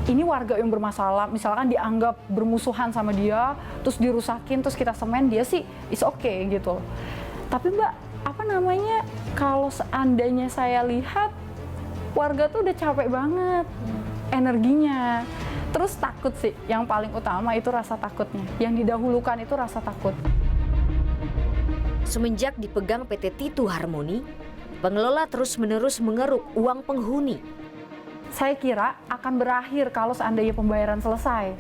ini warga yang bermasalah, misalkan dianggap bermusuhan sama dia, terus dirusakin, terus kita semen, dia sih is okay gitu. Tapi Mbak, apa namanya, kalau seandainya saya lihat, warga tuh udah capek banget energinya. Terus takut sih, yang paling utama itu rasa takutnya. Yang didahulukan itu rasa takut. Semenjak dipegang PT Titu Harmoni, pengelola terus-menerus mengeruk uang penghuni. Saya kira akan berakhir kalau seandainya pembayaran selesai.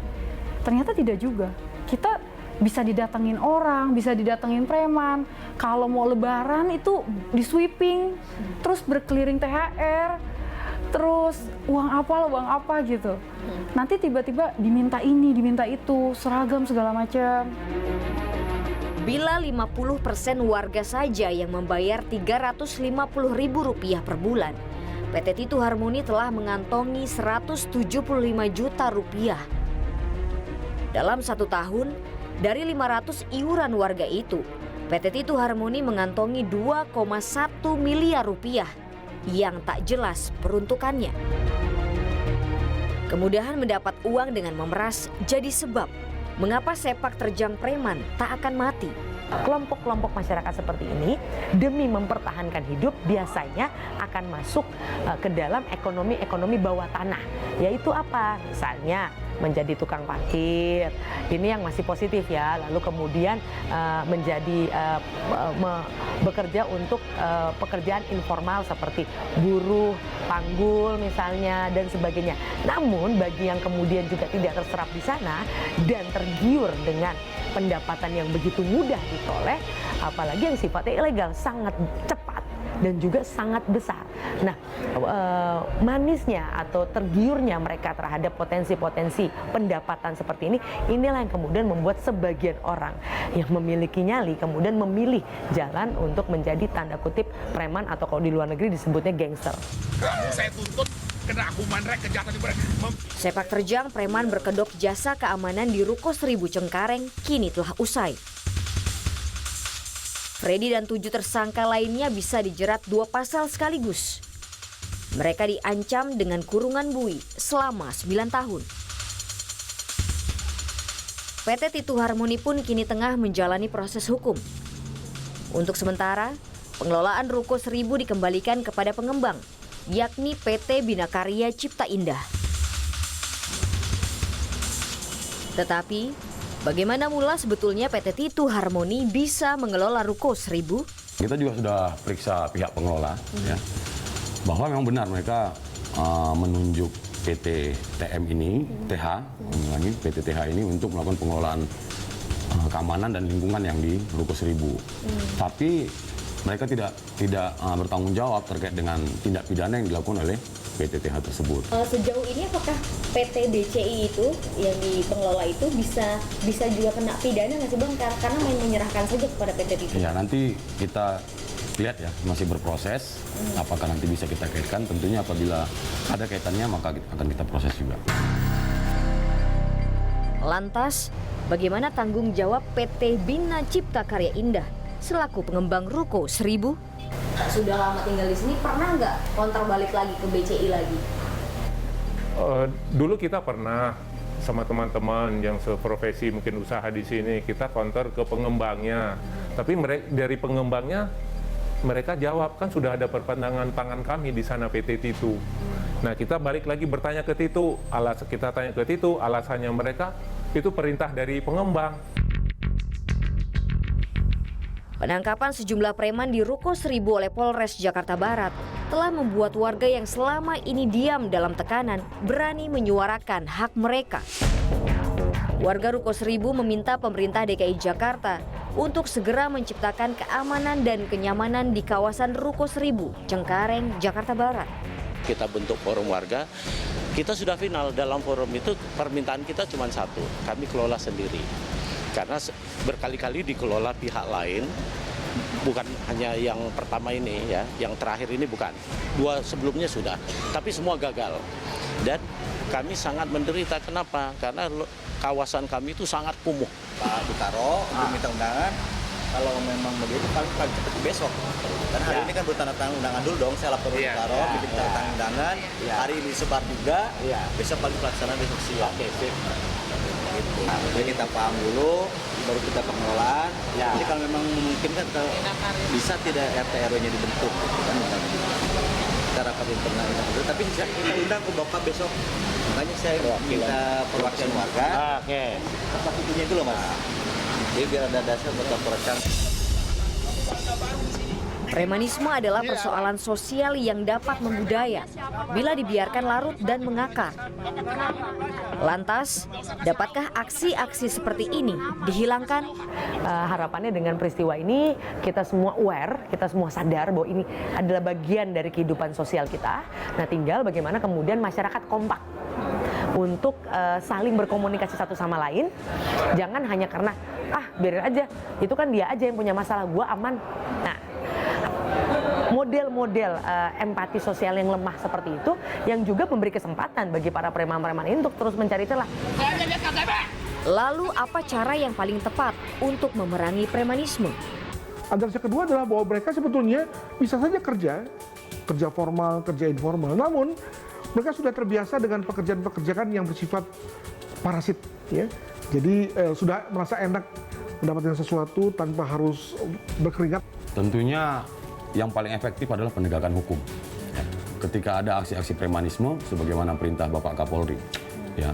Ternyata tidak juga. Kita bisa didatengin orang, bisa didatengin preman. Kalau mau lebaran itu di sweeping, terus berkeliling THR, terus uang apa gitu. Nanti tiba-tiba diminta ini, diminta itu, seragam segala macam. Bila 50% warga saja yang membayar Rp350.000 per bulan, PT Titu Harmoni telah mengantongi Rp175 juta. Dalam 1 tahun, dari 500 iuran warga itu, PT Titu Harmoni mengantongi Rp2,1 miliar yang tak jelas peruntukannya. Kemudahan mendapat uang dengan memeras jadi sebab mengapa sepak terjang preman tak akan mati. Kelompok-kelompok masyarakat seperti ini demi mempertahankan hidup biasanya akan masuk ke dalam ekonomi bawah tanah. Yaitu apa? Misalnya menjadi tukang parkir, ini yang masih positif ya. Lalu kemudian bekerja untuk pekerjaan informal seperti buruh, panggul misalnya dan sebagainya. Namun bagi yang kemudian juga tidak terserap di sana dan tergiur dengan pendapatan yang begitu mudah diperoleh, apalagi yang sifatnya ilegal, sangat cepat dan juga sangat besar. Nah, manisnya atau tergiurnya mereka terhadap potensi-potensi pendapatan seperti ini, inilah yang kemudian membuat sebagian orang yang memiliki nyali kemudian memilih jalan untuk menjadi tanda kutip preman atau kalau di luar negeri disebutnya gangster. Kamu saya tuntut kena hukuman kejahatan di Sepak terjang preman berkedok jasa keamanan di Ruko 1000 Cengkareng kini telah usai. Freddy dan 7 tersangka lainnya bisa dijerat 2 pasal sekaligus. Mereka diancam dengan kurungan bui selama 9 tahun. PT Titu Harmoni pun kini tengah menjalani proses hukum. Untuk sementara, pengelolaan Ruko 1000 dikembalikan kepada pengembang, yakni PT Bina Karya Cipta Indah. Tetapi, bagaimana mula sebetulnya PT Titu Harmoni bisa mengelola Ruko 1000? Kita juga sudah periksa pihak pengelola, ya, bahwa memang benar mereka menunjuk PT TM ini, TH, PT TH ini untuk melakukan pengelolaan keamanan dan lingkungan yang di Ruko 1000. Tapi mereka tidak bertanggung jawab terkait dengan tindak pidana yang dilakukan oleh PT TH tersebut. Sejauh ini apakah PT DCI itu yang di pengelola itu bisa juga kena pidana nggak sih Bang? Karena main menyerahkan saja kepada PT DCI. Ya nanti kita lihat ya, masih berproses. Apakah nanti bisa kita kaitkan? Tentunya apabila ada kaitannya maka akan kita proses juga. Lantas, bagaimana tanggung jawab PT Bina Cipta Karya Indah selaku pengembang Ruko 1000? Sudah lama tinggal di sini, pernah nggak konter balik lagi ke BCI lagi? Dulu kita pernah sama teman-teman yang seprofesi mungkin usaha di sini, kita konter ke pengembangnya. Tapi dari pengembangnya mereka jawab, kan sudah ada perpanjangan tangan kami di sana PT Titu. Nah, kita balik lagi bertanya ke Titu, kita tanya ke Titu, alasannya mereka itu perintah dari pengembang. Penangkapan sejumlah preman di Ruko 1000 oleh Polres Jakarta Barat telah membuat warga yang selama ini diam dalam tekanan berani menyuarakan hak mereka. Warga Ruko 1000 meminta pemerintah DKI Jakarta untuk segera menciptakan keamanan dan kenyamanan di kawasan Ruko 1000, Cengkareng, Jakarta Barat. Kita bentuk forum warga, kita sudah final dalam forum itu, permintaan kita cuma satu, kami kelola sendiri. Karena berkali-kali dikelola pihak lain, bukan hanya yang pertama ini ya, yang terakhir ini bukan. 2 sebelumnya sudah, tapi semua gagal. Dan kami sangat menderita, kenapa? Karena kawasan kami itu sangat kumuh. Pak Butaro untuk minta undangan, kalau memang begitu paling cepat besok. Kan hari ini kan belum tanda tangan undangan dulu dong, saya lapor dulu Karo, bikin tanda tangan undangan. Hari ini sebar juga, besok paling pelaksanaan besok siang. Gitu. Jadi kita paham dulu, baru kita pengelolaan. Jadi kalau memang memungkinkan bisa tidak RT RW-nya dibentuk, gitu kan. Kita rapat internal dulu, tapi kita undang ke Bapak besok. Makanya saya minta perwakilan warga. Tempat itunya dulu Mas. Jadi biar ada dasar buat laporan. Premanisme adalah persoalan sosial yang dapat membudaya bila dibiarkan larut dan mengakar. Lantas, dapatkah aksi-aksi seperti ini dihilangkan? Harapannya dengan peristiwa ini kita semua aware, kita semua sadar bahwa ini adalah bagian dari kehidupan sosial kita. Nah, tinggal bagaimana kemudian masyarakat kompak untuk saling berkomunikasi satu sama lain. Jangan hanya karena biarin aja, itu kan dia aja yang punya masalah, gua aman. Nah, model-model empati sosial yang lemah seperti itu yang juga memberi kesempatan bagi para preman-preman ini untuk terus mencari celah. Lalu apa cara yang paling tepat untuk memerangi premanisme? Analisis kedua adalah bahwa mereka sebetulnya bisa saja kerja formal, kerja informal. Namun mereka sudah terbiasa dengan pekerjaan-pekerjaan yang bersifat parasit, ya. Jadi sudah merasa enak mendapatkan sesuatu tanpa harus berkeringat. Tentunya yang paling efektif adalah penegakan hukum. Ya. Ketika ada aksi-aksi premanisme, sebagaimana perintah Bapak Kapolri, ya.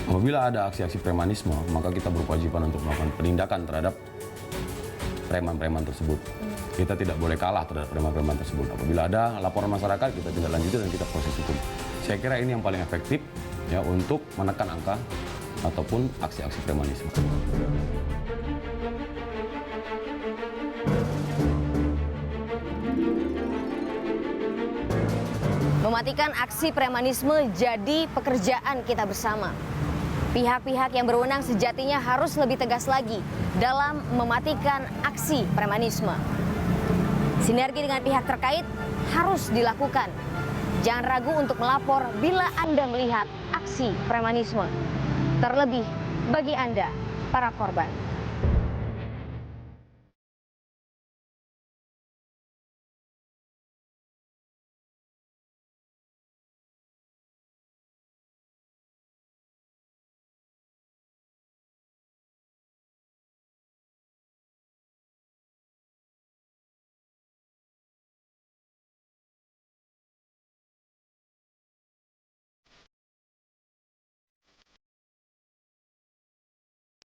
Apabila ada aksi-aksi premanisme, maka kita berkewajiban untuk melakukan penindakan terhadap preman-preman tersebut. Kita tidak boleh kalah terhadap preman-preman tersebut. Apabila ada laporan masyarakat, kita tindak lanjuti dan kita proses hukum. Saya kira ini yang paling efektif ya untuk menekan angka ataupun aksi-aksi premanisme. Mematikan aksi premanisme jadi pekerjaan kita bersama. Pihak-pihak yang berwenang sejatinya harus lebih tegas lagi dalam mematikan aksi premanisme. Sinergi dengan pihak terkait harus dilakukan. Jangan ragu untuk melapor bila Anda melihat aksi premanisme. Terlebih bagi Anda, para korban.